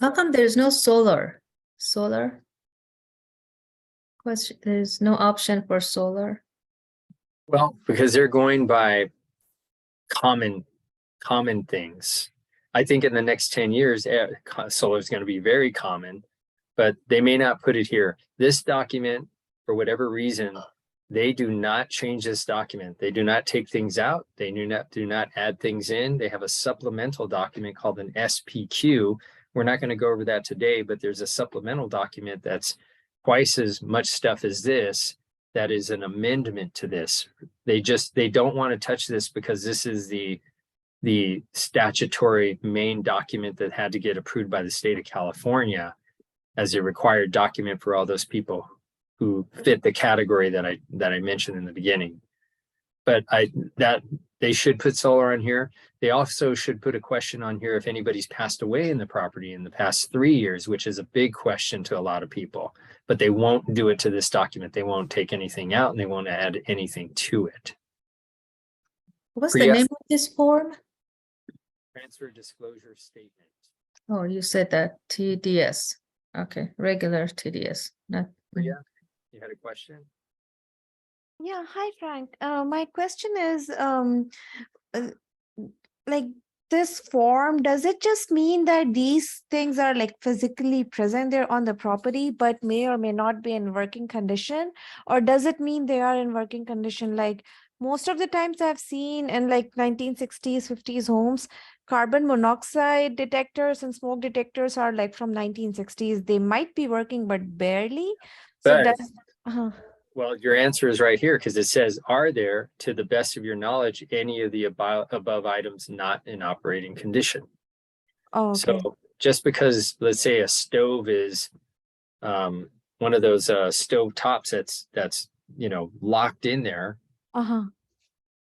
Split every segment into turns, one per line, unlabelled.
How come there's no solar? Solar? Question, there's no option for solar.
Well, because they're going by common things. I think in the next 10 years, solar is going to be very common, but they may not put it here. This document, for whatever reason, they do not change this document. They do not take things out. They do not add things in. They have a supplemental document called an SPQ. We're not going to go over that today, but there's a supplemental document that's twice as much stuff as this. That is an amendment to this. They don't want to touch this because this is the statutory main document that had to get approved by the state of California as a required document for all those people who fit the category that I mentioned in the beginning. But they should put solar on here. They also should put a question on here if anybody's passed away in the property in the past 3 years, which is a big question to a lot of people. But they won't do it to this document. They won't take anything out and they won't add anything to it.
What's the name of this form?
Transfer disclosure statement.
Oh, you said that TDS. Okay, regular TDS. Not.
Yeah, you had a question?
Yeah, hi Frank. My question is, like this form, does it just mean that these things are like physically present there on the property, but may or may not be in working condition? Or does it mean they are in working condition? Like most of the times I've seen in like 1960s, 50s homes, carbon monoxide detectors and smoke detectors are like from 1960s. They might be working, but barely. So
But-
does,
Well, your answer is right here because it says, are there, to the best of your knowledge, any of the above items not in operating condition?
oh, okay.
So just because, let's say a stove is one of those stove tops that's locked in there,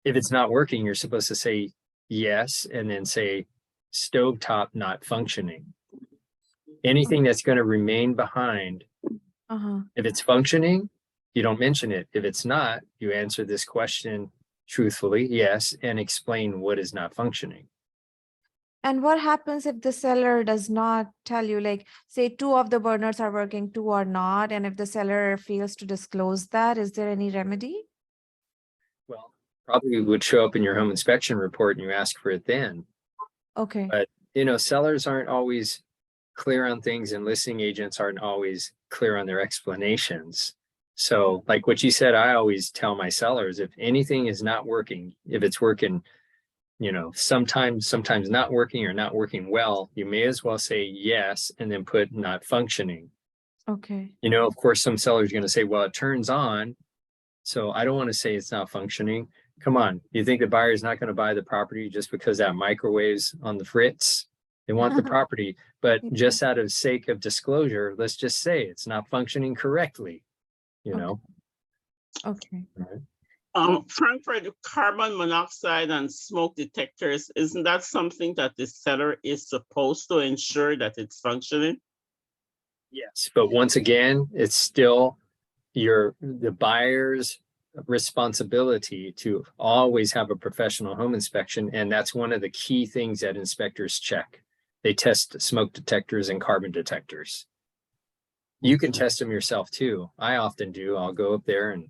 if it's not working, you're supposed to say yes and then say stove top not functioning. Anything that's going to remain behind, if it's functioning, you don't mention it. If it's not, you answer this question truthfully, yes, and explain what is not functioning.
And what happens if the seller does not tell you, like, say 2 of the burners are working, 2 are not, and if the seller fails to disclose that, is there any remedy?
Well, probably would show up in your home inspection report and you ask for it then.
Okay.
But, sellers aren't always clear on things and listing agents aren't always clear on their explanations. So like what you said, I always tell my sellers, if anything is not working, if it's working, sometimes not working or not working well, you may as well say yes and then put not functioning.
Okay.
Of course, some sellers are going to say, well, it turns on. So I don't want to say it's not functioning. Come on. You think the buyer is not going to buy the property just because that microwave's on the fritz? They want the property, but just out of sake of disclosure, let's just say it's not functioning correctly.
Okay.
Frank, for the carbon monoxide and smoke detectors, isn't that something that the seller is supposed to ensure that it's functioning?
Yes, but once again, it's still the buyer's responsibility to always have a professional home inspection. And that's one of the key things that inspectors check. They test smoke detectors and carbon detectors. You can test them yourself too. I often do. I'll go up there and,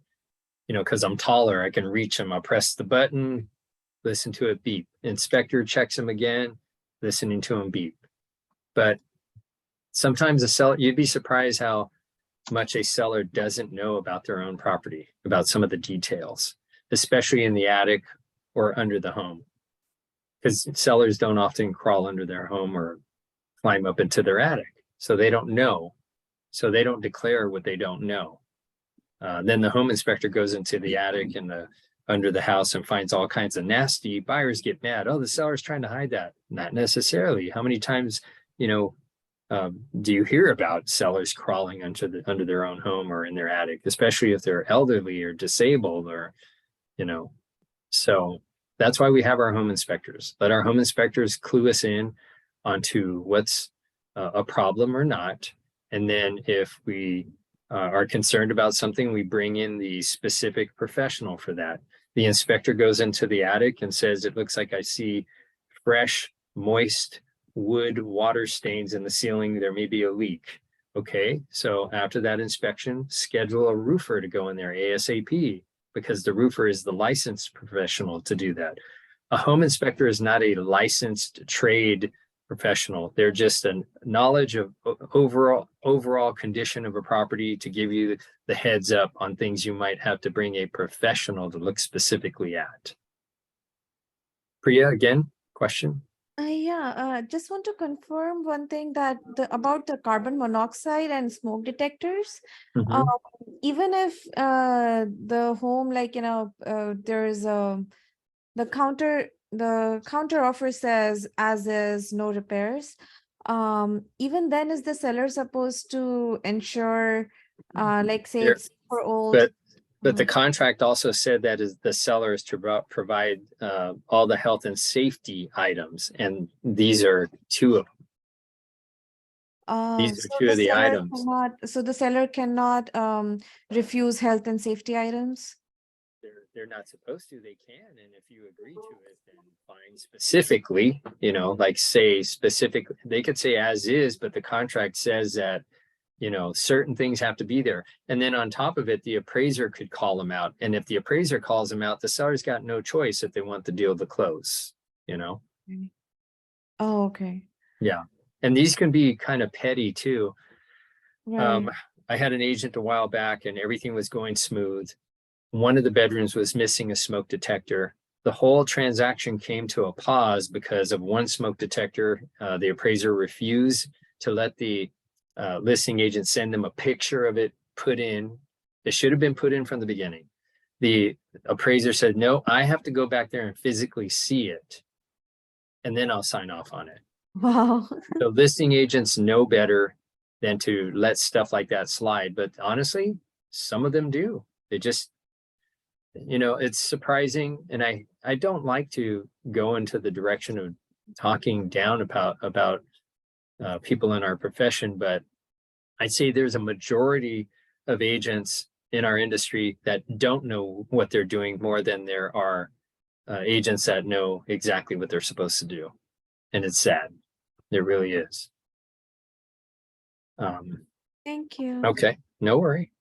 because I'm taller, I can reach them. I'll press the button, listen to it beep. Inspector checks them again, listening to them beep. But sometimes a seller, you'd be surprised how much a seller doesn't know about their own property, about some of the details, especially in the attic or under the home. Because sellers don't often crawl under their home or climb up into their attic. So they don't know. So they don't declare what they don't know. Then the home inspector goes into the attic and under the house and finds all kinds of nasty. Buyers get mad. Oh, the seller's trying to hide that. Not necessarily. How many times, do you hear about sellers crawling under their own home or in their attic, especially if they're elderly or disabled or, so that's why we have our home inspectors. Let our home inspectors clue us in onto what's a problem or not. And then if we are concerned about something, we bring in the specific professional for that. The inspector goes into the attic and says, it looks like I see fresh, moist wood water stains in the ceiling. There may be a leak. Okay, so after that inspection, schedule a roofer to go in there ASAP, because the roofer is the licensed professional to do that. A home inspector is not a licensed trade professional. They're just a knowledge of overall condition of a property to give you the heads up on things you might have to bring a professional to look specifically at. Priya, again, question?
Just want to confirm one thing, that about the carbon monoxide and smoke detectors.
Mhm.
Even if the home, like, there's the counter offer says as is, no repairs. Even then, is the seller supposed to ensure, like, say
There-
it's for old?
But the contract also said that is the seller is to provide all the health and safety items, and these are two of them. These are
So
two
the
of the
seller
items.
so the seller cannot refuse health and safety items?
They're not supposed to. They can, and if you agree to it, then fine. Specifically, like say specific, they could say as is, but the contract says that certain things have to be there. And then on top of it, the appraiser could call them out. And if the appraiser calls them out, the seller's got no choice if they want the deal to close,
Oh, okay.
Yeah. And these can be kind of petty too.
Right.
I had an agent a while back and everything was going smooth. One of the bedrooms was missing a smoke detector. The whole transaction came to a pause because of one smoke detector. The appraiser refused to let the listing agent send them a picture of it put in. It should have been put in from the beginning. The appraiser said, no, I have to go back there and physically see it, and then I'll sign off on it.
Wow.
So listing agents know better than to let stuff like that slide. But honestly, some of them do. They just, it's surprising. And I don't like to go into the direction of talking down about people in our profession, but I'd say there's a majority of agents in our industry that don't know what they're doing more than there are agents that know exactly what they're supposed to do. And it's sad. It really is.
Thank you.
Okay, no worry.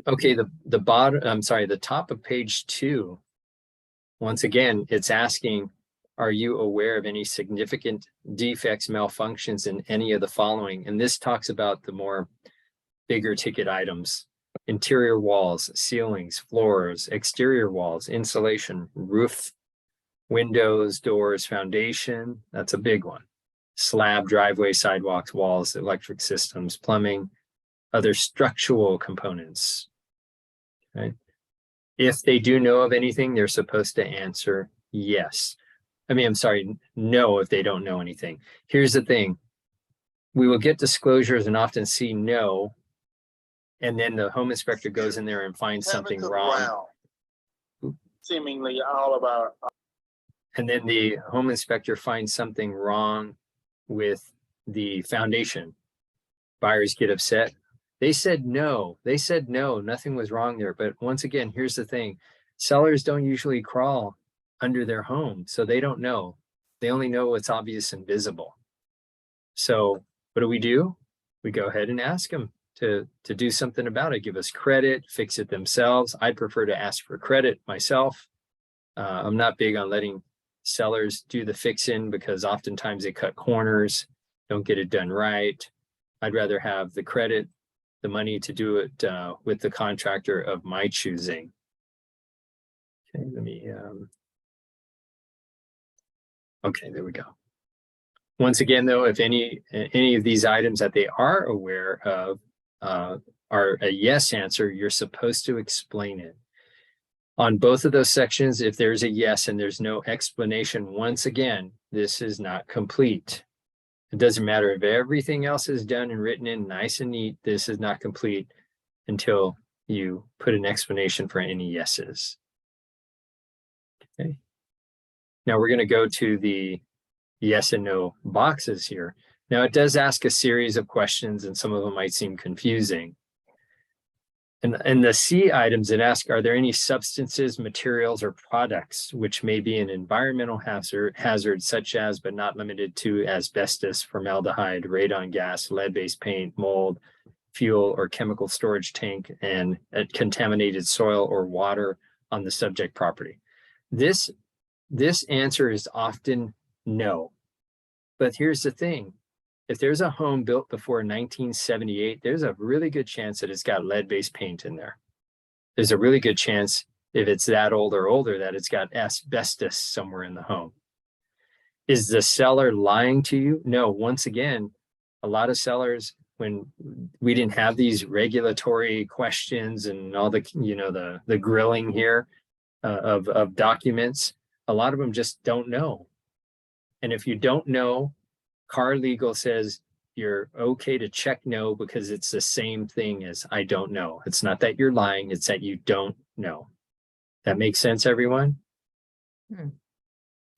Okay, the bottom, I'm sorry, the top of page 2. Once again, it's asking, are you aware of any significant defects, malfunctions in any of the following? And this talks about the more bigger ticket items: interior walls, ceilings, floors, exterior walls, insulation, roof, windows, doors, foundation. That's a big one. Slab, driveway, sidewalks, walls, electric systems, plumbing, other structural components. Right? If they do know of anything, they're supposed to answer yes. No, if they don't know anything. Here's the thing. We will get disclosures and often see no, and then the home inspector goes in there and finds something wrong.
Seemingly all about.
And then the home inspector finds something wrong with the foundation. Buyers get upset. They said no, nothing was wrong there. But once again, here's the thing. Sellers don't usually crawl under their home, so they don't know. They only know what's obvious and visible. So what do? We go ahead and ask them to do something about it, give us credit, fix it themselves. I'd prefer to ask for credit myself. I'm not big on letting sellers do the fix-in because oftentimes they cut corners, don't get it done right. I'd rather have the credit, the money to do it with the contractor of my choosing. Okay, let me, okay, there we go. Once again, though, if any of these items that they are aware of are a yes answer, you're supposed to explain it. On both of those sections, if there's a yes and there's no explanation, once again, this is not complete. It doesn't matter if everything else is done and written in nice and neat, this is not complete until you put an explanation for any yeses. Okay. Now we're going to go to the yes and no boxes here. Now it does ask a series of questions and some of them might seem confusing. And the C items that ask, are there any substances, materials, or products which may be an environmental hazard such as, but not limited to, asbestos, formaldehyde, radon gas, lead-based paint, mold, fuel, or chemical storage tank, and contaminated soil or water on the subject property? This answer is often no. But here's the thing. If there's a home built before 1978, there's a really good chance that it's got lead-based paint in there. There's a really good chance, if it's that old or older, that it's got asbestos somewhere in the home. Is the seller lying to you? No. Once again, a lot of sellers, when we didn't have these regulatory questions and all the, you know, the grilling here of documents, a lot of them just don't know. And if you don't know, Car Legal says you're okay to check no, because it's the same thing as I don't know. It's not that you're lying, it's that you don't know. That makes sense, everyone?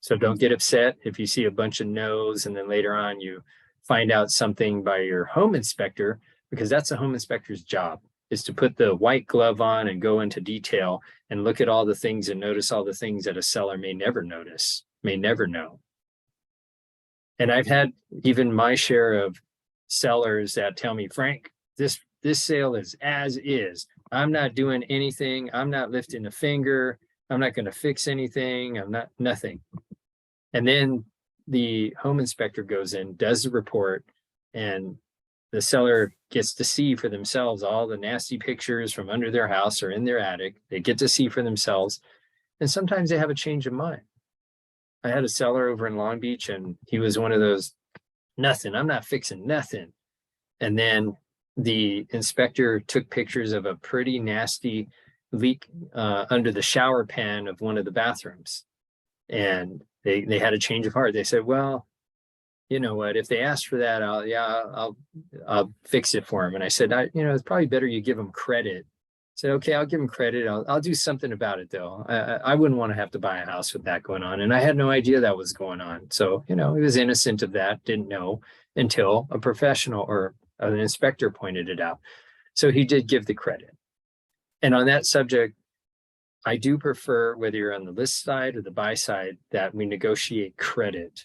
So don't get upset if you see a bunch of no's and then later on you find out something by your home inspector, because that's a home inspector's job, is to put the white glove on and go into detail and look at all the things and notice all the things that a seller may never notice, may never know. And I've had even my share of sellers that tell me, Frank, this sale is as is. I'm not doing anything. I'm not lifting a finger. I'm not going to fix anything. I'm not, nothing. And then the home inspector goes in, does the report, and the seller gets to see for themselves all the nasty pictures from under their house or in their attic. They get to see for themselves. And sometimes they have a change of mind. I had a seller over in Long Beach, and he was one of those, nothing, I'm not fixing nothing. And then the inspector took pictures of a pretty nasty leak under the shower pan of one of the bathrooms. And they had a change of heart. They said, well, you know what, if they asked for that, I'll fix it for them. And I said, it's probably better you give them credit. Said, okay, I'll give them credit. I'll do something about it though. I wouldn't want to have to buy a house with that going on. And I had no idea that was going on. So, he was innocent of that, didn't know until a professional or an inspector pointed it out. So he did give the credit. And on that subject, I do prefer, whether you're on the list side or the buy side, that we negotiate credit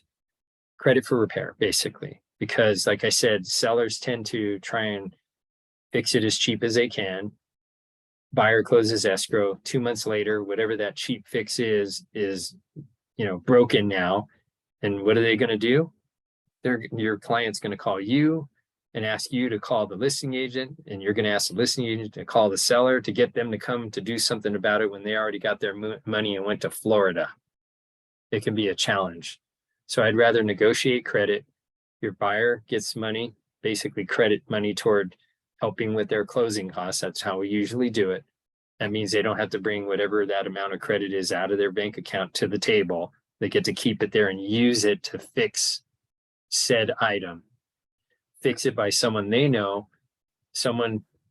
for repair, basically. Because like I said, sellers tend to try and fix it as cheap as they can. Buyer closes escrow 2 months later, whatever that cheap fix is broken now. And what are they going to do? Your client's going to call you and ask you to call the listing agent, and you're going to ask the listing agent to call the seller to get them to come to do something about it when they already got their money and went to Florida. It can be a challenge. So I'd rather negotiate credit. Your buyer gets money, basically credit money toward helping with their closing costs. That's how we usually do it. That means they don't have to bring whatever that amount of credit is out of their bank account to the table. They get to keep it there and use it to fix said item. Fix it by someone they know.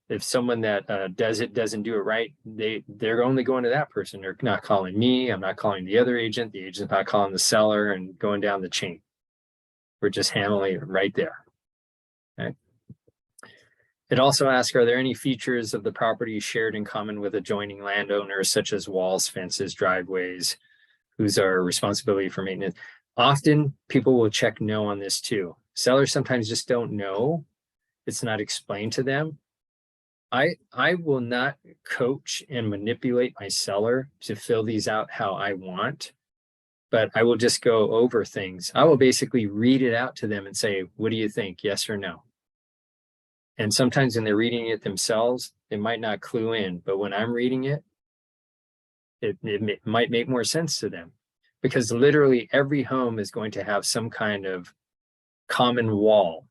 If someone that does it doesn't do it right, they're only going to that person. They're not calling me. I'm not calling the other agent. The agent's not calling the seller and going down the chain. We're just handling it right there. Okay. It also asks, are there any features of the property shared in common with adjoining landowners, such as walls, fences, driveways, whose are responsibility for maintenance? Often people will check no on this too. Sellers sometimes just don't know. It's not explained to them. I will not coach and manipulate my seller to fill these out how I want, but I will just go over things. I will basically read it out to them and say, what do you think? Yes or no? And sometimes when they're reading it themselves, they might not clue in, but when I'm reading it, it might make more sense to them, because literally every home is going to have some kind of common wall,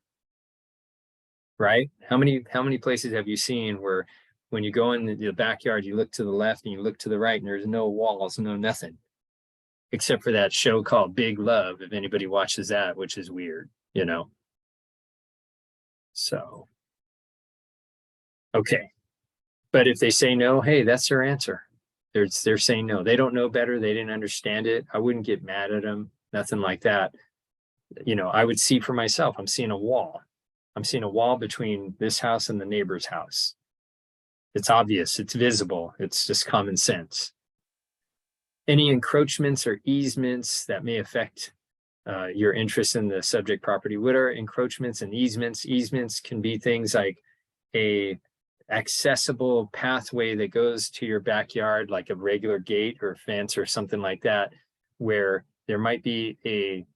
right? How many places have you seen where when you go in the backyard, you look to the left and you look to the right and there's no walls, no nothing, except for that show called Big Love, if anybody watches that, which is weird, So, okay. But if they say no, hey, that's their answer. They're saying no. They don't know better. They didn't understand it. I wouldn't get mad at them. Nothing like that. I would see for myself. I'm seeing a wall. I'm seeing a wall between this house and the neighbor's house. It's obvious, it's visible, it's just common sense. Any encroachments or easements that may affect your interest in the subject property. What are encroachments and easements? Easements can be things like a accessible pathway that goes to your backyard, like a regular gate or fence or something like that, where there might be a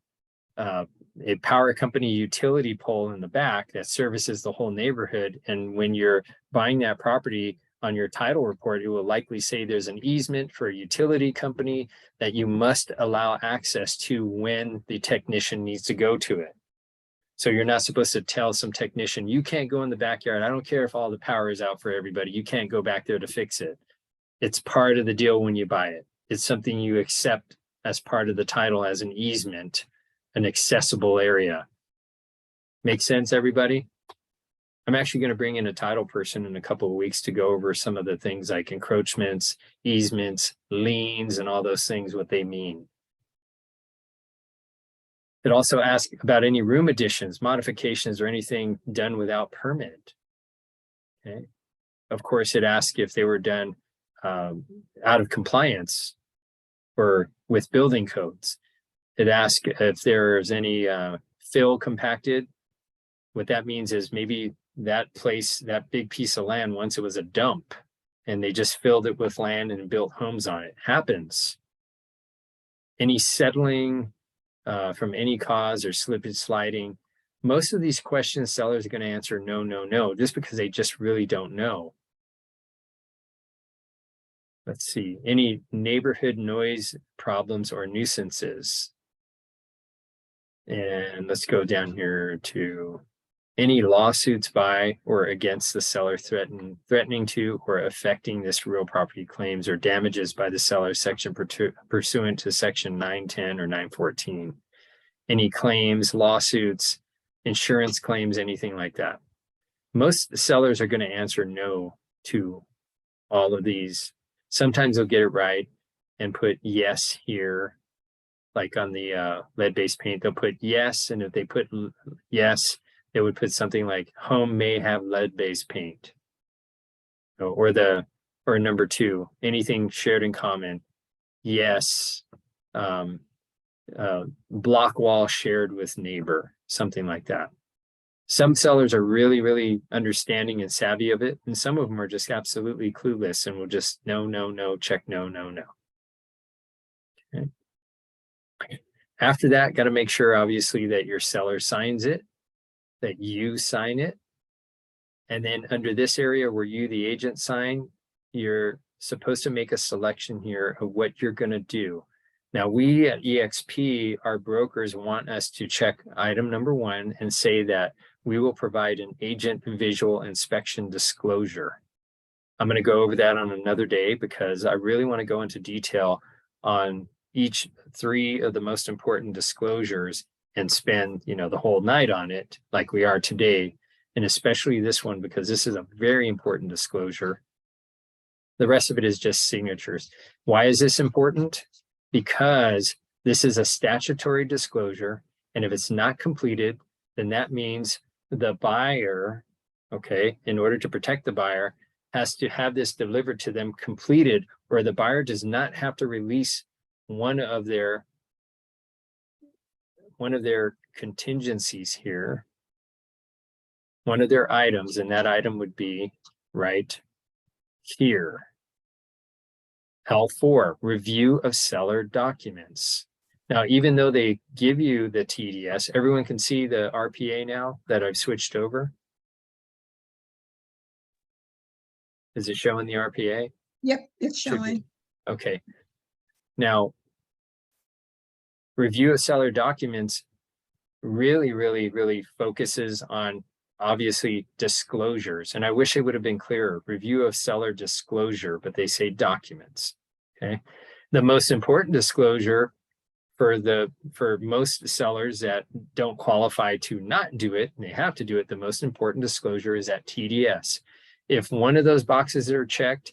power company utility pole in the back that services the whole neighborhood. And when you're buying that property on your title report, it will likely say there's an easement for a utility company that you must allow access to when the technician needs to go to it. So you're not supposed to tell some technician, you can't go in the backyard. I don't care if all the power is out for everybody. You can't go back there to fix it. It's part of the deal when you buy it. It's something you accept as part of the title as an easement, an accessible area. Make sense, everybody? I'm actually going to bring in a title person in a couple of weeks to go over some of the things like encroachments, easements, liens, and all those things, what they mean. It also asks about any room additions, modifications, or anything done without permit. Okay. Of course, it asks if they were done out of compliance or with building codes. It asks if there's any fill compacted. What that means is maybe that place, that big piece of land, once it was a dump and they just filled it with land and built homes on it. Happens. Any settling from any cause or slippage sliding. Most of these questions sellers are going to answer no, no, no, just because they just really don't know. Let's see, any neighborhood noise problems or nuisances. And let's go down here to any lawsuits by or against the seller threatening to or affecting this real property claims or damages by the seller section pursuant to section 910 or 914. Any claims, lawsuits, insurance claims, anything like that. Most sellers are going to answer no to all of these. Sometimes they'll get it right and put yes here. Like on the lead-based paint, they'll put yes. And if they put yes, they would put something like home may have lead-based paint. Or number 2, anything shared in common. Yes. Block wall shared with neighbor, something like that. Some sellers are really, really understanding and savvy of it. And some of them are just absolutely clueless and will just no, no, no, check no, no, no. Okay. After that, got to make sure, obviously, that your seller signs it, that you sign it. And then under this area where you, the agent, sign, you're supposed to make a selection here of what you're going to do. Now, we at eXp, our brokers want us to check item number 1 and say that we will provide an agent visual inspection disclosure. I'm going to go over that on another day because I really want to go into detail on each 3 of the most important disclosures and spend, the whole night on it like we are today. And especially this one, because this is a very important disclosure. The rest of it is just signatures. Why is this important? Because this is a statutory disclosure. And if it's not completed, then that means the buyer, okay, in order to protect the buyer, has to have this delivered to them completed, or the buyer does not have to release one of their contingencies here, one of their items, and that item would be right here. L4, review of seller documents. Now, even though they give you the TDS, everyone can see the RPA now that I've switched over. Is it showing the RPA?
Yep, it's
Should be.
showing.
Okay. Now, review of seller documents really, really, really focuses on obviously disclosures. And I wish it would have been clearer. Review of seller disclosure, but they say documents. Okay. The most important disclosure for most sellers that don't qualify to not do it, and they have to do it, the most important disclosure is at TDS. If one of those boxes are checked,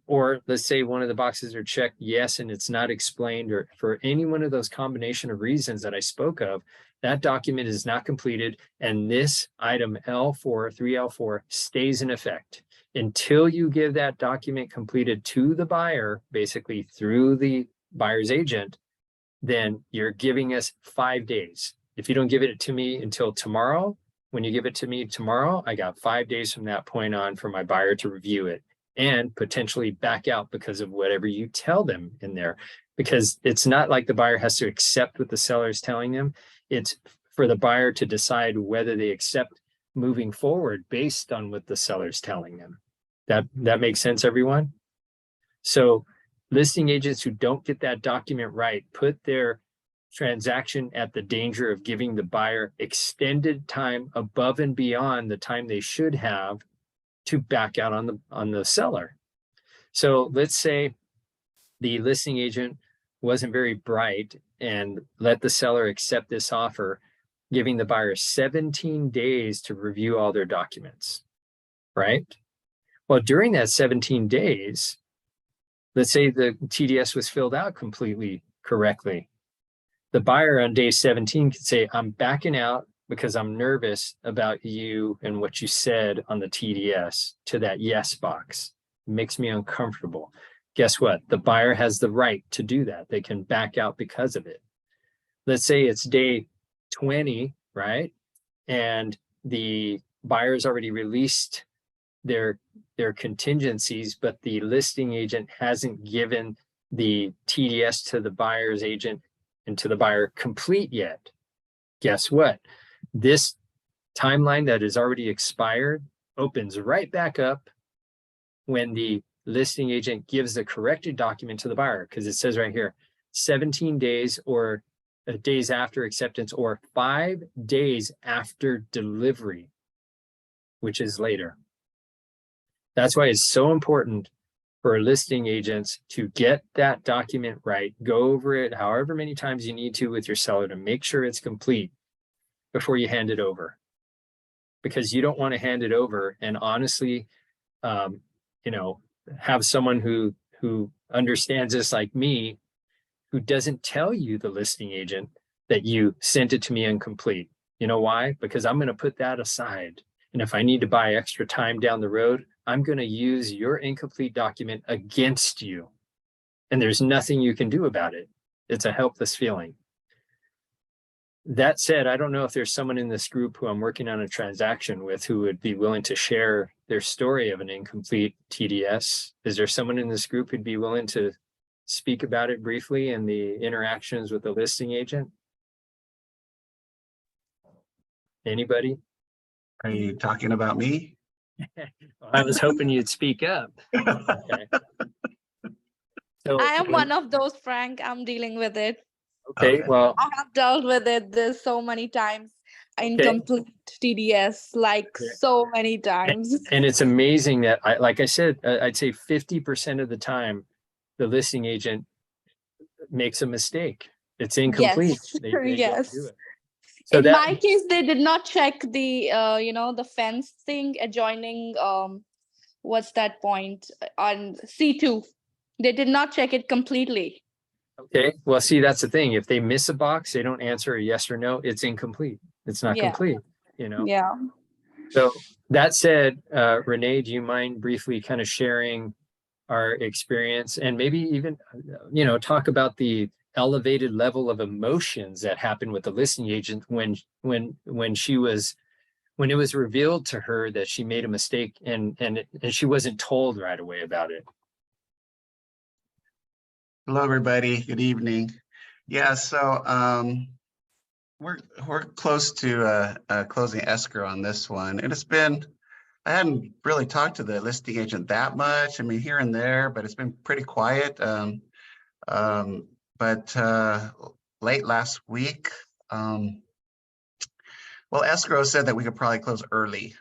or let's say one of the boxes are checked yes, and it's not explained, or for any one of those combination of reasons that I spoke of, that document is not completed, and this item L4, 3L4 stays in effect. Until you give that document completed to the buyer, basically through the buyer's agent, then you're giving us 5 days. If you don't give it to me until tomorrow, when you give it to me tomorrow, I got 5 days from that point on for my buyer to review it and potentially back out because of whatever you tell them in there. Because it's not like the buyer has to accept what the seller is telling them. It's for the buyer to decide whether they accept moving forward based on what the seller's telling them. That makes sense, everyone? So listing agents who don't get that document right put their transaction at the danger of giving the buyer extended time above and beyond the time they should have to back out on the seller. So let's say the listing agent wasn't very bright and let the seller accept this offer, giving the buyer 17 days to review all their documents, right? Well, during that 17 days, let's say the TDS was filled out completely correctly. The buyer on day 17 could say, I'm backing out because I'm nervous about you and what you said on the TDS to that yes box. It makes me uncomfortable. Guess what? The buyer has the right to do that. They can back out because of it. Let's say it's day 20, right? And the buyer's already released their contingencies, but the listing agent hasn't given the TDS to the buyer's agent and to the buyer complete yet. Guess what? This timeline that is already expired opens right back up when the listing agent gives the corrected document to the buyer, because it says right here, 17 days or days after acceptance or 5 days after delivery, which is later. That's why it's so important for listing agents to get that document right, go over it however many times you need to with your seller to make sure it's complete before you hand it over. Because you don't want to hand it over and honestly, have someone who understands this like me, who doesn't tell you, the listing agent, that you sent it to me incomplete. You know why? Because I'm going to put that aside. And if I need to buy extra time down the road, I'm going to use your incomplete document against you. And there's nothing you can do about it. It's a helpless feeling. That said, I don't know if there's someone in this group who I'm working on a transaction with who would be willing to share their story of an incomplete TDS. Is there someone in this group who'd be willing to speak about it briefly and the interactions with the listing agent? Anybody?
Are you talking about me?
Well, I was hoping you'd speak up. Okay. So,
I am one of those, Frank. I'm dealing with it.
okay, well,
I have dealt with it this so many times. Incomplete TDS, like
Yeah.
so many times.
and it's amazing that, like I said, I'd say 50% of the time, the listing agent makes a mistake. It's incomplete.
Yes.
They don't
Yes.
do it. So
In
that,
my case, they did not check the the fence thing adjoining what's that point on C2. They did not check it completely.
okay, well, see, that's the thing. If they miss a box, they don't answer a yes or no, it's incomplete. It's not
Yeah.
complete,
Yeah.
So that said, Renee, do you mind briefly kind of sharing our experience and maybe even, talk about the elevated level of emotions that happened with the listing agent when it was revealed to her that she made a mistake and she wasn't told right away about it?
Hello, everybody. Good evening. Yeah, so we're close to closing escrow on this one, and I hadn't really talked to the listing agent that much. I mean, here and there, but it's been pretty quiet. But late last week, escrow said that we could probably close early,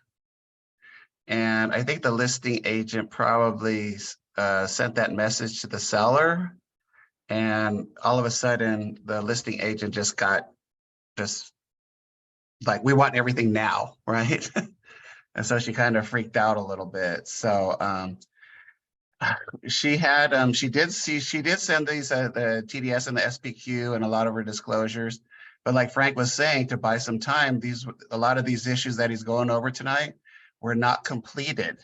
and I think the listing agent probably sent that message to the seller. And all of a sudden, the listing agent just like, we want everything now, right? And so she kind of freaked out a little bit. So she did send these the TDS and the SPQ and a lot of her disclosures. But like Frank was saying, to buy some time, a lot of these issues that he's going over tonight were not completed.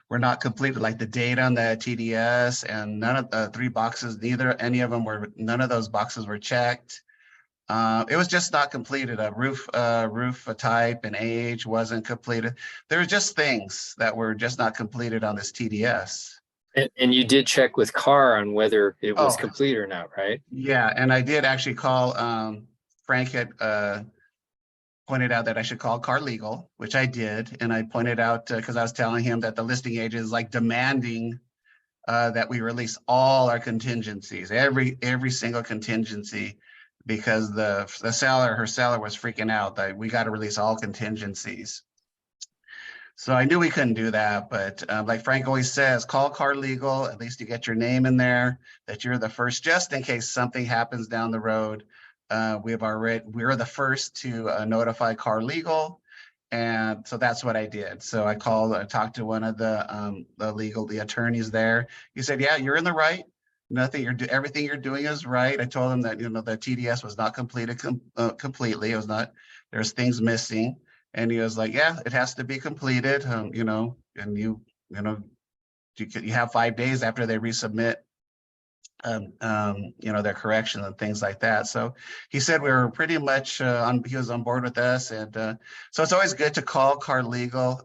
were not completed, like the date on the TDS, and none of the 3 boxes, any of them were, none of those boxes were checked. It was just not completed. A roof type and age wasn't completed. There were just things that were just not completed on this TDS.
And you did check with Carr on whether it was
Oh.
complete or not, right?
Yeah, and I did actually call, Frank had pointed out that I should call Carr Legal, which I did. And I pointed out, because I was telling him that the listing agent is like demanding that we release all our contingencies, every single contingency, because her seller was freaking out that we got to release all contingencies. So I knew we couldn't do that, but like Frank always says, call Carr Legal. At least you get your name in there, that you're the first, just in case something happens down the road. We're the first to notify Carr Legal. And so that's what I did. So I talked to one of the attorneys there. He said, yeah, you're in the right. Everything you're doing is right. I told him that, the TDS was not completed completely. It was not, there's things missing. And he was like, yeah, it has to be completed, and you have 5 days after they resubmit, their correction and things like that. So he said we were pretty much he was on board with us. And so it's always good to call Carr Legal.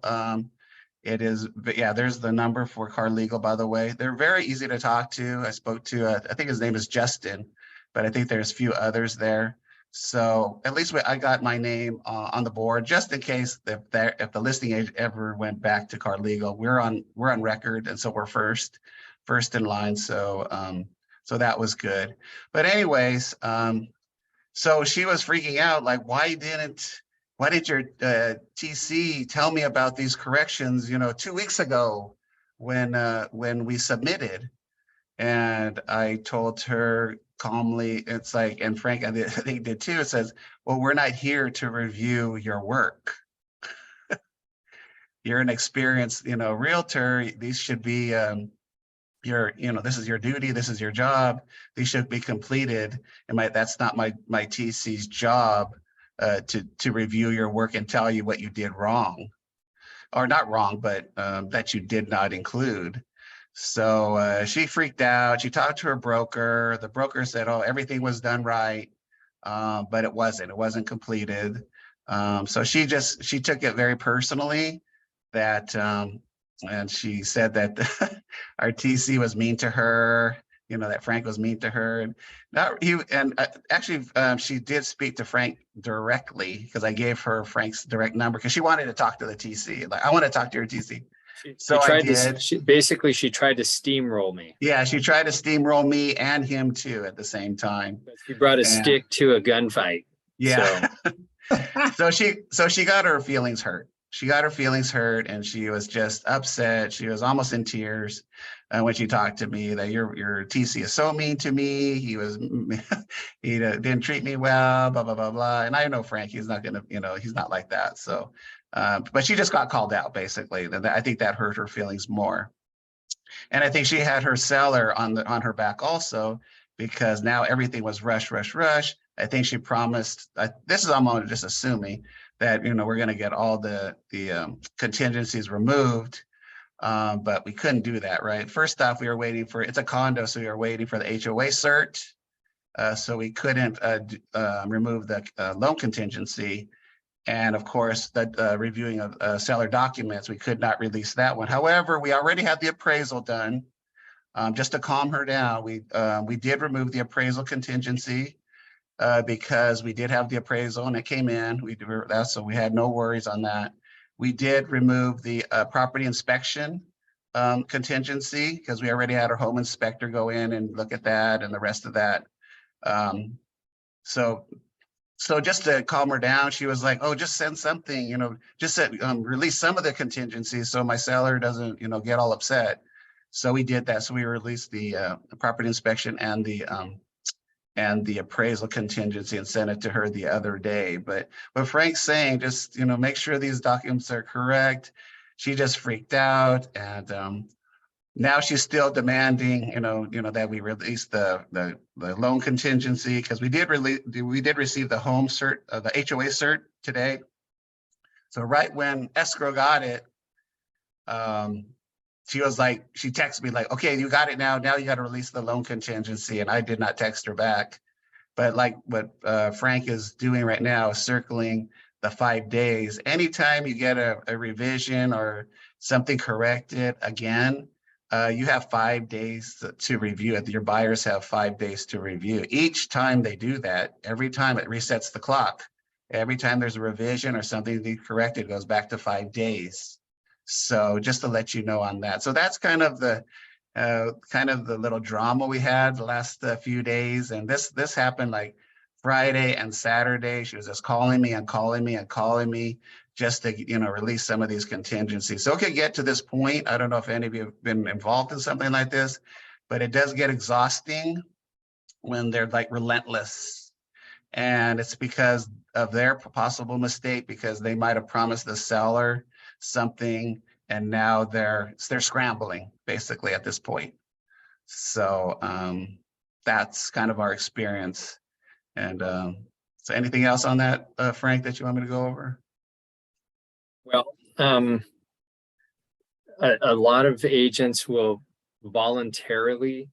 It is, but yeah, there's the number for Carr Legal, by the way. They're very easy to talk to. I spoke to, I think his name is Justin, but I think there's a few others there. So at least I got my name on the board, just in case if the listing agent ever went back to Carr Legal, we're on record, and so we're first in line. So so that was good. But anyways, so she was freaking out, like, why didn't your TC tell me about these corrections, 2 weeks ago when we submitted? And I told her calmly, it's like, and Frank, I think did too, it says, well, we're not here to review your work. You're an experienced, realtor. These should be this is your duty, this is your job. These should be completed. And that's not my TC's job to review your work and tell you what you did wrong, or not wrong, but that you did not include. So she freaked out. She talked to her broker. The broker said, oh, everything was done right, but it wasn't completed. So she took it very personally, that and she said that our TC was mean to her, that Frank was mean to her. And actually she did speak to Frank directly, because I gave her Frank's direct number, because she wanted to talk to the TC. Like, I want to talk to your TC. So I did.
She tried to steamroll me.
Yeah, she tried to steamroll me and him too at the same time.
She brought a stick to a gunfight.
Yeah. So she got her feelings hurt. And she was just upset. She was almost in tears when she talked to me, that your TC is so mean to me. He didn't treat me well, blah, blah, blah, blah. And I know Frank, he's not gonna, he's not like that. So, but she just got called out, basically. I think that hurt her feelings more. And I think she had her seller on her back also, because now everything was rush. I think she promised, this is, I'm just assuming, that we're going to get all the contingencies removed, but we couldn't do that, right? First off, we were waiting for, it's a condo, so we were waiting for the HOA cert, so we couldn't remove the loan contingency. And of course, the reviewing of seller documents, we could not release that one. However, we already had the appraisal done. Just to calm her down, we did remove the appraisal contingency, because we did have the appraisal and it came in. So we had no worries on that. We did remove the property inspection contingency, because we already had our home inspector go in and look at that and the rest of that. So just to calm her down, she was like, oh, just send something, just release some of the contingencies so my seller doesn't, get all upset. So we did that. So we released the property inspection and the appraisal contingency and sent it to her the other day. But what Frank's saying, just, make sure these documents are correct. She just freaked out. And now she's still demanding, that we release the loan contingency, because we did receive the home cert, the HOA cert today. So right when escrow got it, she was like, she texted me like, okay, you got it now. Now you got to release the loan contingency. And I did not text her back. But like what Frank is doing right now, is circling the 5 days. Anytime you get a revision or something corrected again, you have 5 days to review it. Your buyers have 5 days to review. Each time they do that, every time it resets the clock. Every time there's a revision or something to be corrected, it goes back to 5 days. So just to let you know on that. So that's kind of the little drama we had the last few days. And this happened like Friday and Saturday. She was just calling me and calling me and calling me just to, release some of these contingencies. So it could get to this point. I don't know if any of you have been involved in something like this, but it does get exhausting when they're like relentless. And it's because of their possible mistake, because they might have promised the seller something and now they're scrambling basically at this point. So that's kind of our experience. And so anything else on that, Frank, that you want me to go over?
Well, a lot of agents will voluntarily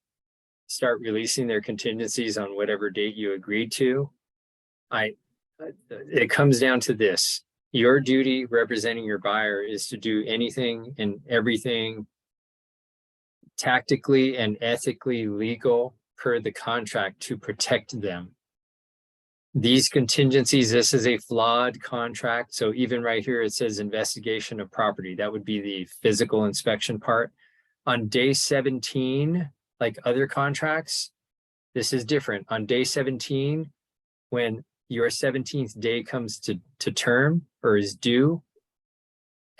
start releasing their contingencies on whatever date you agreed to. It comes down to this. Your duty representing your buyer is to do anything and everything tactically and ethically legal per the contract to protect them. These contingencies, this is a flawed contract. So even right here, it says investigation of property. That would be the physical inspection part. On day 17, like other contracts, this is different. On day 17, when your 17th day comes to term or is due,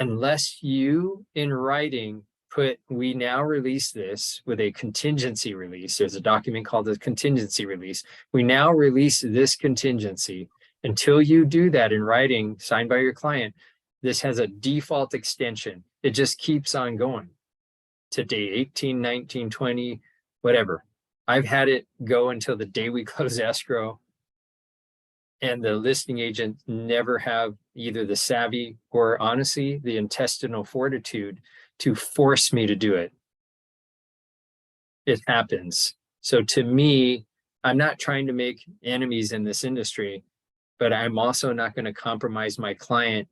unless you in writing put, we now release this with a contingency release. There's a document called a contingency release. We now release this contingency. Until you do that in writing, signed by your client, this has a default extension. It just keeps on going to day 18, 19, 20, whatever. I've had it go until the day we close escrow. And the listing agent never have either the savvy or honestly, the intestinal fortitude to force me to do it. It happens. So to me, I'm not trying to make enemies in this industry, but I'm also not going to compromise my client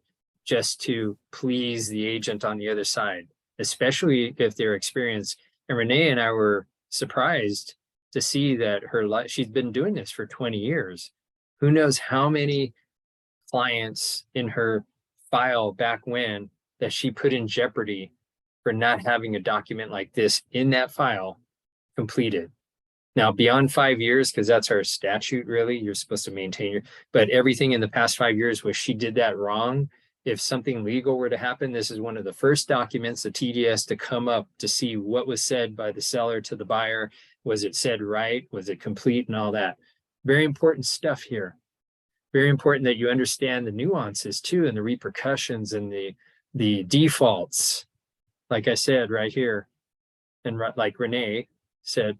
just to please the agent on the other side, especially if they're experienced. And Renee and I were surprised to see that she's been doing this for 20 years. Who knows how many clients in her file back when that she put in jeopardy for not having a document like this in that file completed. Now, beyond 5 years, because that's our statute, really, you're supposed to maintain but everything in the past 5 years where she did that wrong, if something legal were to happen, this is one of the first documents, the TDS, to come up to see what was said by the seller to the buyer. Was it said right? Was it complete and all that? Very important stuff here. Very important that you understand the nuances too, and the repercussions and the defaults. Like I said right here, and like Renee said,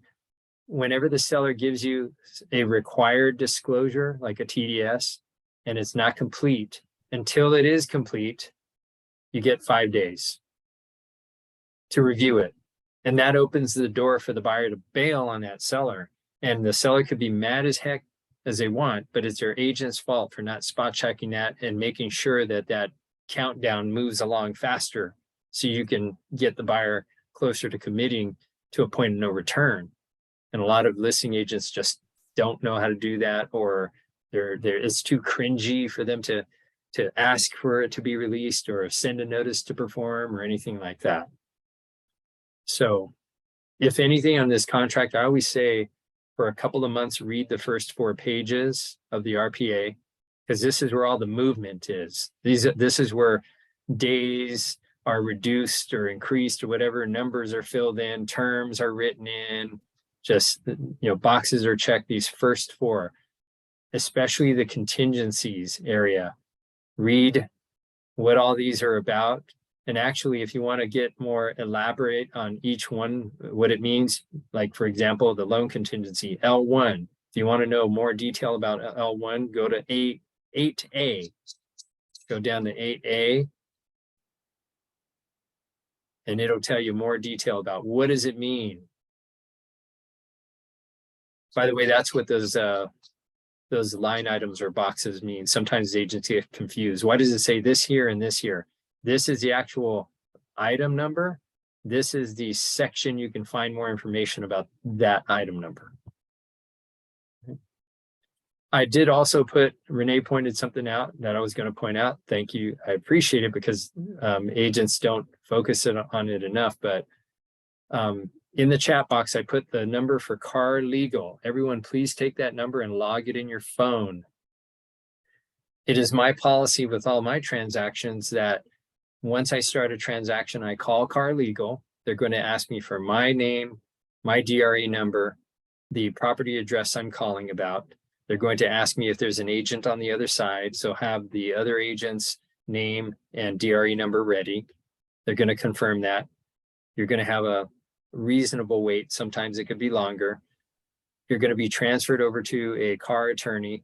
whenever the seller gives you a required disclosure, like a TDS, and it's not complete, until it is complete, you get 5 days to review it. And that opens the door for the buyer to bail on that seller. And the seller could be mad as heck as they want, but it's their agent's fault for not spot checking that and making sure that that countdown moves along faster so you can get the buyer closer to committing to a point of no return. And a lot of listing agents just don't know how to do that, or it's too cringy for them to ask for it to be released or send a notice to perform or anything like that. So if anything on this contract, I always say for a couple of months, read the first 4 pages of the RPA, because this is where all the movement is. This is where days are reduced or increased or whatever, numbers are filled in, terms are written in, just, boxes are checked. These first 4, especially the contingencies area, read what all these are about. And actually, if you want to get more elaborate on each one, what it means, like, for example, the loan contingency, L1, if you want to know more detail about L1, go to 8A, go down to 8A. And it'll tell you more detail about what does it mean. By the way, that's what those line items or boxes mean. Sometimes agents get confused. Why does it say this here and this here? This is the actual item number. This is the section you can find more information about that item number. I did also put, Renee pointed something out that I was going to point out. Thank you. I appreciate it because agents don't focus on it enough. But in the chat box, I put the number for car legal. Everyone, please take that number and log it in your phone. It is my policy with all my transactions that once I start a transaction, I call car legal. They're going to ask me for my name, my DRE number, the property address I'm calling about. They're going to ask me if there's an agent on the other side. So have the other agent's name and DRE number ready. They're going to confirm that. You're going to have a reasonable wait. Sometimes it could be longer. You're going to be transferred over to a car attorney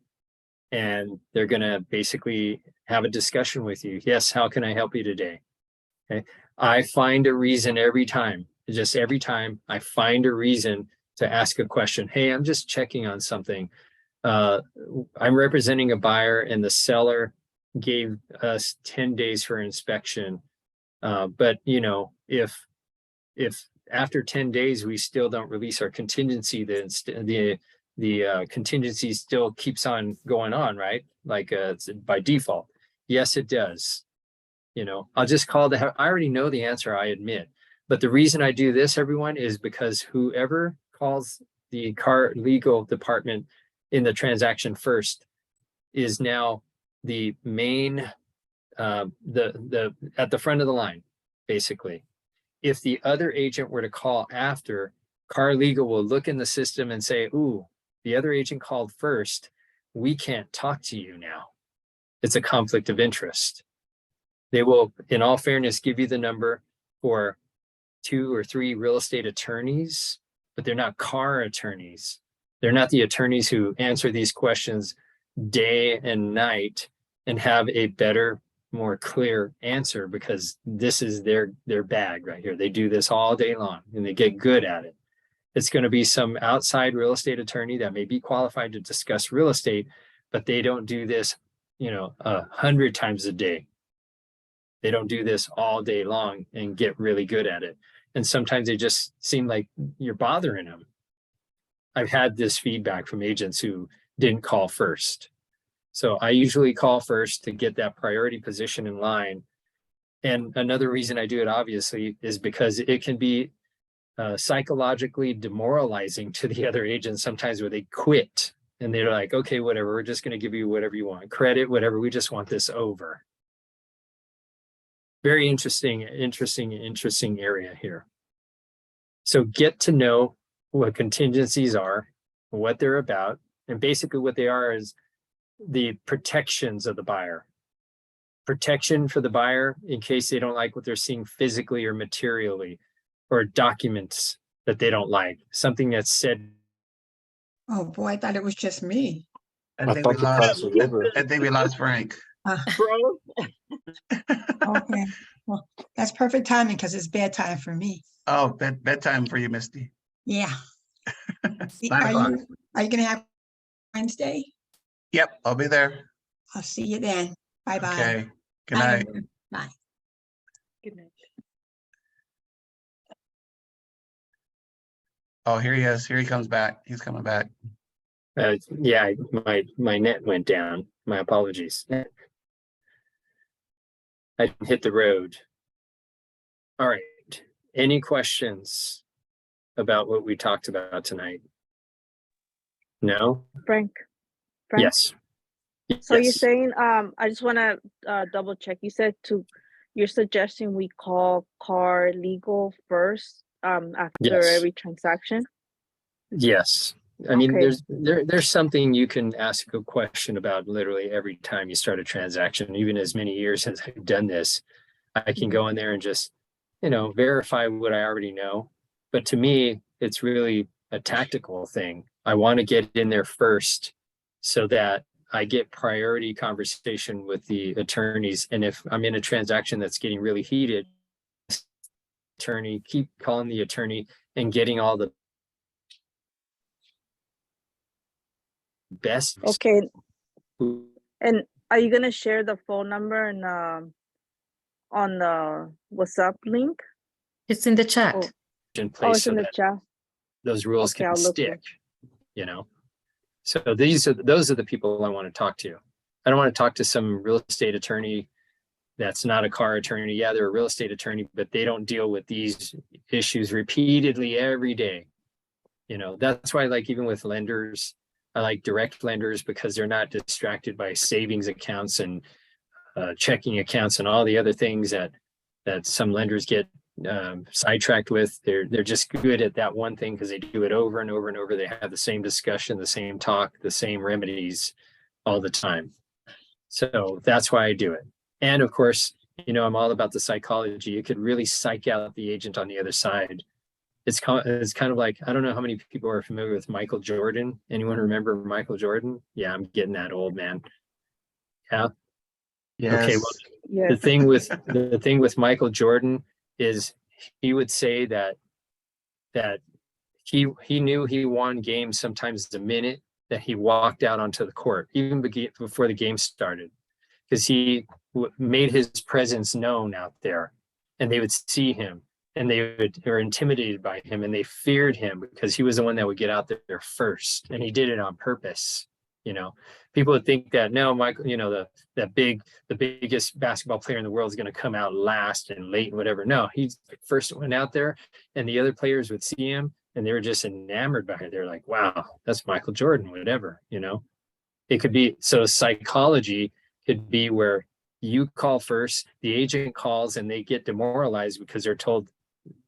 and they're going to basically have a discussion with you. Yes, how can I help you today? Okay. I find a reason every time, just every time I find a reason to ask a question. Hey, I'm just checking on something. I'm representing a buyer and the seller gave us 10 days for inspection. But you know, if after 10 days, we still don't release our contingency, the contingency still keeps on going on, right? Like it's by default. Yes, it does. You know, I'll just call I already know the answer, I admit. But the reason I do this, everyone, is because whoever calls the car legal department in the transaction first is now the main, at the front of the line, basically. If the other agent were to call after, car legal will look in the system and say, ooh, the other agent called first. We can't talk to you now. It's a conflict of interest. They will, in all fairness, give you the number for 2 or 3 real estate attorneys, but they're not car attorneys. They're not the attorneys who answer these questions day and night and have a better, more clear answer, because this is their bag right here. They do this all day long and they get good at it. It's going to be some outside real estate attorney that may be qualified to discuss real estate, but they don't do this, you know, 100 times a day. They don't do this all day long and get really good at it. And sometimes they just seem like you're bothering them. I've had this feedback from agents who didn't call first. So I usually call first to get that priority position in line. And another reason I do it, obviously, is because it can be psychologically demoralizing to the other agents sometimes, where they quit and they're like, okay, whatever, we're just going to give you whatever you want, credit, whatever, we just want this over. Very interesting area here. So get to know what contingencies are, what they're about, and basically what they are is the protections of the buyer. Protection for the buyer in case they don't like what they're seeing physically or materially, or documents that they don't like, something that's said.
Oh, boy, I thought it was just me.
I think we lost Frank.
Bro,
Okay, well, that's perfect timing because it's bedtime for me.
Oh, bedtime for you, Misty.
Yeah.
9
Are
o'clock.
you gonna have Wednesday?
Yep, I'll be there.
I'll see you then. Bye-bye.
Okay, good
Bye,
night.
everyone. Bye.
Good night.
Oh, here he is. Here he comes back. He's coming back.
Yeah, my net went down. My apologies. I hit the road. All right. Any questions about what we talked about tonight? No?
Frank.
Yes.
So you're
Yes.
saying, I just want to double check. You said you're suggesting we call car legal first after
Yes.
every transaction?
Yes. I mean,
Okay.
there's something you can ask a question about literally every time you start a transaction. Even as many years as I've done this, I can go in there and just, you know, verify what I already know. But to me, it's really a tactical thing. I want to get in there first so that I get priority conversation with the attorneys. And if I'm in a transaction that's getting really heated, attorney, keep calling the attorney and getting all the best.
Okay, and are you gonna share the phone number and on the WhatsApp link?
It's in the chat.
Oh,
In
oh,
place
it's
so
in the
that
chat.
those rules
Okay,
can
I'll look
stick, you know? So those are the people I want to talk to. I don't want to talk to some real estate attorney that's not a car attorney. Yeah, they're a real estate attorney, but they don't deal with these issues repeatedly every day. You know, that's why, like, even with lenders, I like direct lenders because they're not distracted by savings accounts and checking accounts and all the other things that some lenders get sidetracked with. They're just good at that one thing because they do it over and over and over. They have the same discussion, the same talk, the same remedies all the time. So that's why I do it. And of course, you know, I'm all about the psychology. You could really psych out the agent on the other side. It's kind of like, I don't know how many people are familiar with Michael Jordan. Anyone remember Michael Jordan? Yeah, I'm getting that old, man. Yeah.
Yes.
Okay, well,
Yes.
the thing with Michael Jordan is he would say that he knew he won games sometimes the minute that he walked out onto the court, even before the game started, because he made his presence known out there, and they would see him, and they were intimidated by him, and they feared him because he was the one that would get out there first, and he did it on purpose. You know, people would think that no, Michael, you know, the biggest basketball player in the world is going to come out last and late and whatever. No, he's the first one out there, and the other players would see him and they were just enamored by it. They're like, wow, that's Michael Jordan, whatever, you know. It could be, so psychology could be where you call first, the agent calls, and they get demoralized because they're told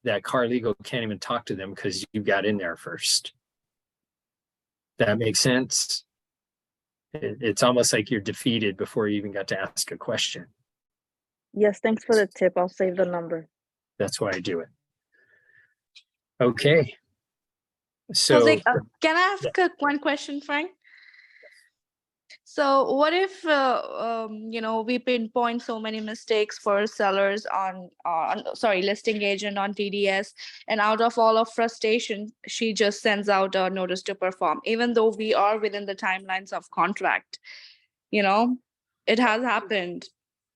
that Car Legal can't even talk to them because you got in there first. That makes sense? It's almost like you're defeated before you even got to ask a question.
Yes, thanks for the tip. I'll save the number.
That's why I do it. Okay.
So,
So
can I ask one question, Frank? So what if, you know, we pinpoint so many mistakes for sellers on listing agent on TDS, and out of all of frustration, she just sends out a notice to perform, even though we are within the timelines of contract, you know, it has happened.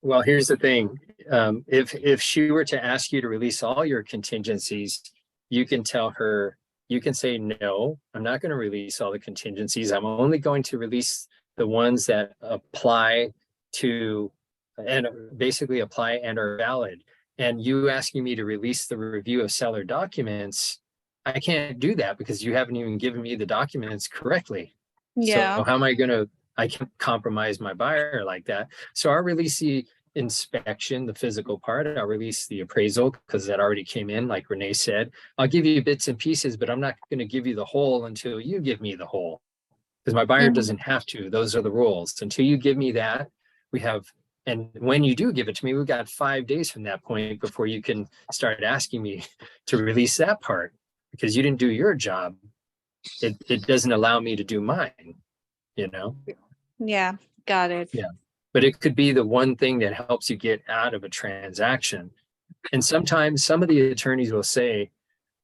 well, here's the thing. If she were to ask you to release all your contingencies, you can tell her, you can say, no, I'm not going to release all the contingencies. I'm only going to release the ones that apply to, and basically apply and are valid. And you asking me to release the review of seller documents, I can't do that because you haven't even given me the documents correctly.
Yeah.
So how am I I can't compromise my buyer like that. So I'll release the inspection, the physical part. I'll release the appraisal because that already came in, like Renee said. I'll give you bits and pieces, but I'm not going to give you the whole until you give me the whole, because my buyer doesn't have to. Those are the rules. Until you give me that, we have, and when you do give it to me, we've got 5 days from that point before you can start asking me to release that part, because you didn't do your job. It doesn't allow me to do mine, you know?
Yeah, got it.
Yeah. But it could be the one thing that helps you get out of a transaction. And sometimes some of the attorneys will say,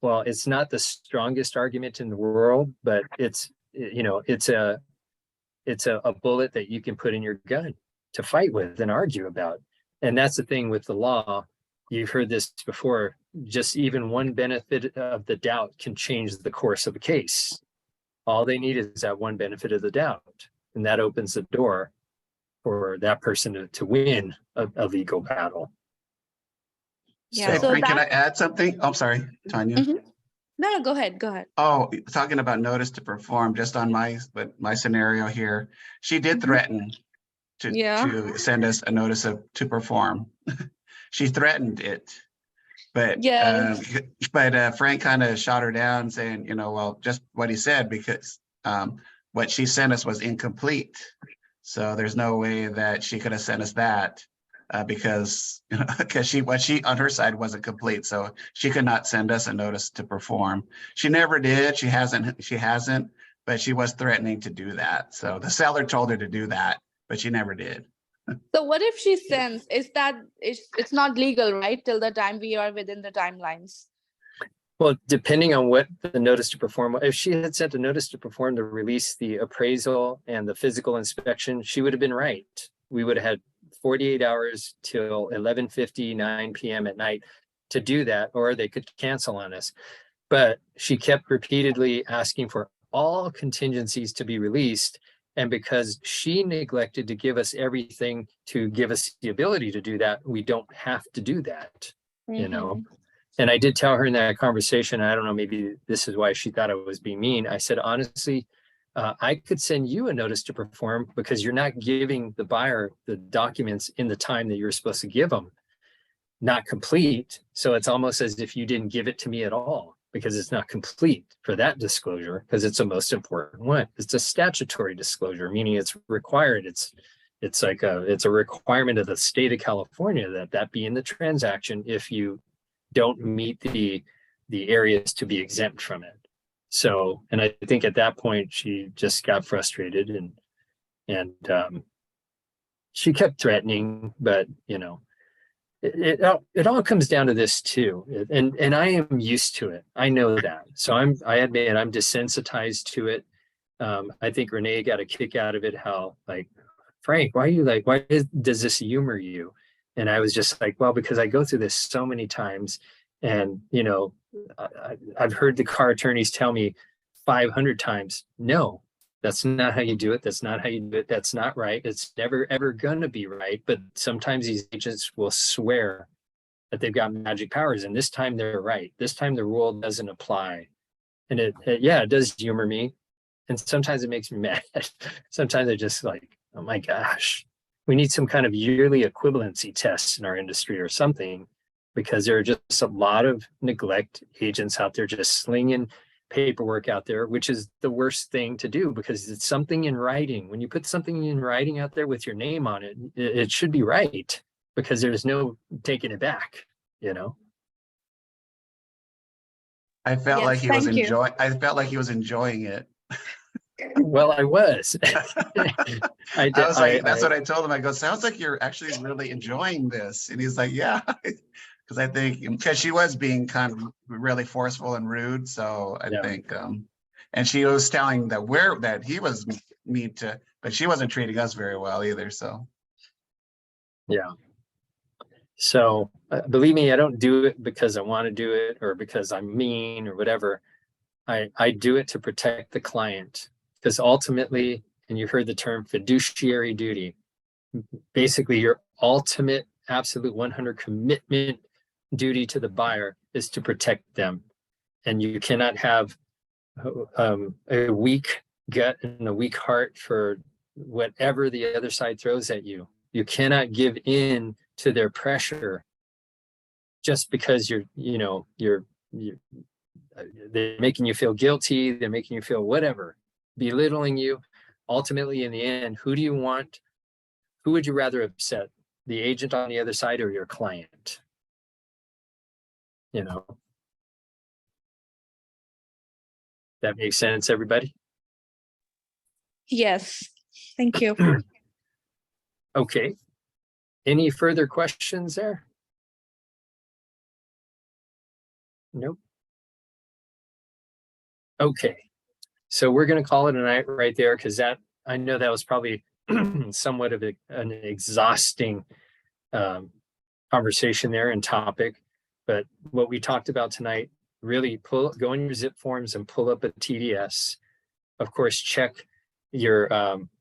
well, it's not the strongest argument in the world, but it's, you know, it's a bullet that you can put in your gun to fight with and argue about. And that's the thing with the law. You've heard this before, just even one benefit of the doubt can change the course of a case. All they need is that one benefit of the doubt. And that opens the door for that person to win a legal battle.
Yeah,
Hey,
so
Frank, can I
that-
add something? I'm sorry, Tanya.
No, go ahead.
Oh, talking about notice to perform, just on my scenario here, she did threaten to send us a notice to perform. She threatened it, but Frank kind of shot her down, saying, you know, well, just what he said, because what she sent us was incomplete. So there's no way that she could have sent us that because what she on her side wasn't complete. So she could not send us a notice to perform. She never did. She hasn't, but she was threatening to do that. So the seller told her to do that, but she never did.
So what if she sends, is that, it's not legal, right? Till the time we are within the timelines.
Well, depending on what the notice to perform, if she had sent a notice to perform to release the appraisal and the physical inspection, she would have been right. We would have had 48 hours till 11:50, 9 p.m. at night to do that, or they could cancel on us. But she kept repeatedly asking for all contingencies to be released. And because she neglected to give us everything to give us the ability to do that, we don't have to do that, you know? And I did tell her in that conversation, I don't know, maybe this is why she thought I was being mean. I said, honestly, I could send you a notice to perform because you're not giving the buyer the documents in the time that you're supposed to give them, not complete. So it's almost as if you didn't give it to me at all because it's not complete for that disclosure, because it's the most important one. It's a statutory disclosure, meaning it's required. It's a requirement of the state of California that be in the transaction if you don't meet the areas to be exempt from it. So, and I think at that point she just got frustrated and she kept threatening, but you know, it all comes down to this too. And I am used to it. I know that. So I admit I'm desensitized to it. I think Renee got a kick out of it. How like, Frank, why does this humor you? And I was just like, well, because I go through this so many times and, you know, I've heard the car attorneys tell me 500 times, no, that's not how you do it. That's not how you do it. That's not right. It's never, ever going to be right. But sometimes these agents will swear that they've got magic powers. And this time they're right. This time the rule doesn't apply. And it does humor me. And sometimes it makes me mad. Sometimes I just like, oh my gosh, we need some kind of yearly equivalency tests in our industry or something, because there are just a lot of neglect agents out there just slinging paperwork out there, which is the worst thing to do because it's something in writing. When you put something in writing out there with your name on it, it should be right because there's no taking it back, you know?
I felt
Yes,
like he was
thank you.
enjoying, I felt like he was enjoying it.
Well, I was.
I was like, that's what I told him. I go, sounds like you're actually really enjoying this. And he's like, yeah. Because I think, because she was being kind of really forceful and rude. So I think, and she was telling that he was mean to, but she wasn't treating us very well either. So.
Yeah. So believe me, I don't do it because I want to do it or because I'm mean or whatever. I do it to protect the client because ultimately, and you heard the term fiduciary duty, basically your ultimate, absolute 100 commitment duty to the buyer is to protect them. And you cannot have a weak gut and a weak heart for whatever the other side throws at you. You cannot give in to their pressure just because they're making you feel guilty, they're making you feel whatever, belittling you. Ultimately, in the end, who would you rather upset? The agent on the other side or your client? You know, that makes sense, everybody?
Yes, thank you.
Okay. Any further questions there? Nope. Okay. So we're going to call it a night right there because I know that was probably somewhat of an exhausting conversation there and topic. But what we talked about tonight, really go in your zip forms and pull up a TDS. Of course, check your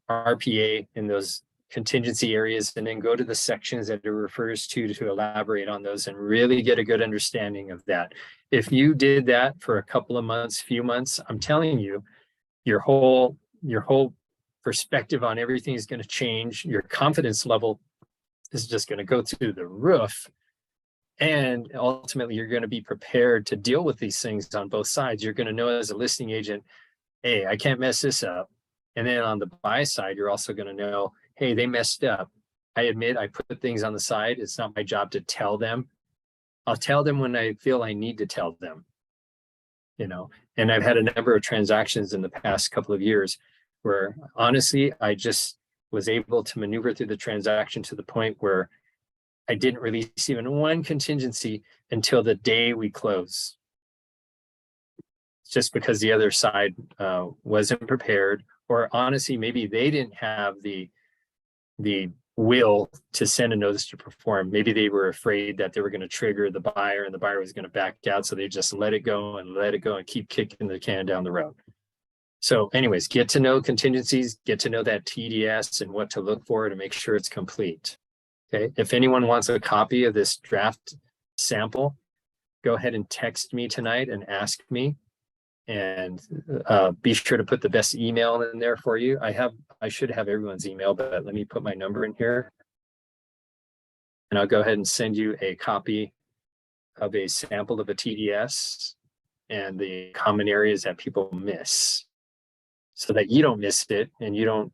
RPA in those contingency areas and then go to the sections that it refers to elaborate on those and really get a good understanding of that. If you did that for a couple of months, few months, I'm telling you, your whole perspective on everything is going to change. Your confidence level is just going to go through the roof. And ultimately, you're going to be prepared to deal with these things on both sides. You're going to know as a listing agent, hey, I can't mess this up. And then on the buy side, you're also going to know, hey, they messed up. I admit I put things on the side. It's not my job to tell them. I'll tell them when I feel I need to tell them, you know. And I've had a number of transactions in the past couple of years where honestly, I just was able to maneuver through the transaction to the point where I didn't release even one contingency until the day we close. Just because the other side wasn't prepared, or honestly, maybe they didn't have the will to send a notice to perform. Maybe they were afraid that they were going to trigger the buyer and the buyer was going to back out. So they just let it go and keep kicking the can down the road. So anyways, get to know contingencies, get to know that TDS and what to look for to make sure it's complete. Okay. If anyone wants a copy of this draft sample, go ahead and text me tonight and ask me. And be sure to put the best email in there for you. I should have everyone's email, but let me put my number in here. And I'll go ahead and send you a copy of a sample of a TDS and the common areas that people miss, so that you don't miss it and you don't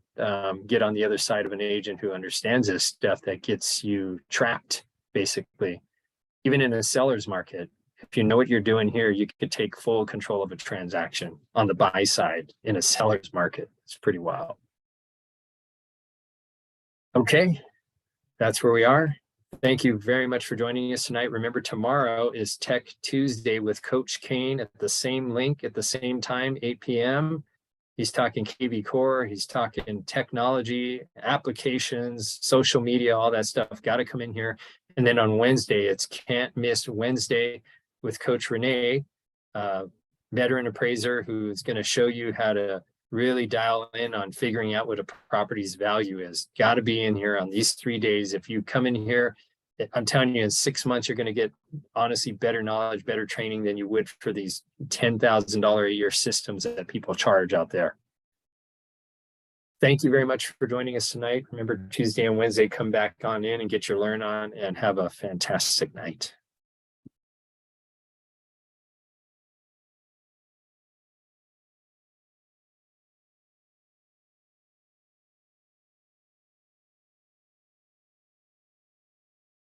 get on the other side of an agent who understands this stuff that gets you trapped, basically. Even in a seller's market, if you know what you're doing here, you could take full control of a transaction on the buy side in a seller's market. It's pretty wild. Okay, that's where we are. Thank you very much for joining us tonight. Remember, tomorrow is Tech Tuesday with Coach Kane at the same link at the same time, 8 p.m. He's talking KV Core, he's talking technology, applications, social media, all that stuff. Got to come in here. And then on Wednesday, it's Can't Miss Wednesday with Coach Renee, veteran appraiser, who's going to show you how to really dial in on figuring out what a property's value is. Got to be in here on these 3 days. If you come in here, I'm telling you, in 6 months, you're going to get honestly better knowledge, better training than you would for these $10,000 a year systems that people charge out there. Thank you very much for joining us tonight. Remember, Tuesday and Wednesday, come back on in and get your learn on, and have a fantastic night.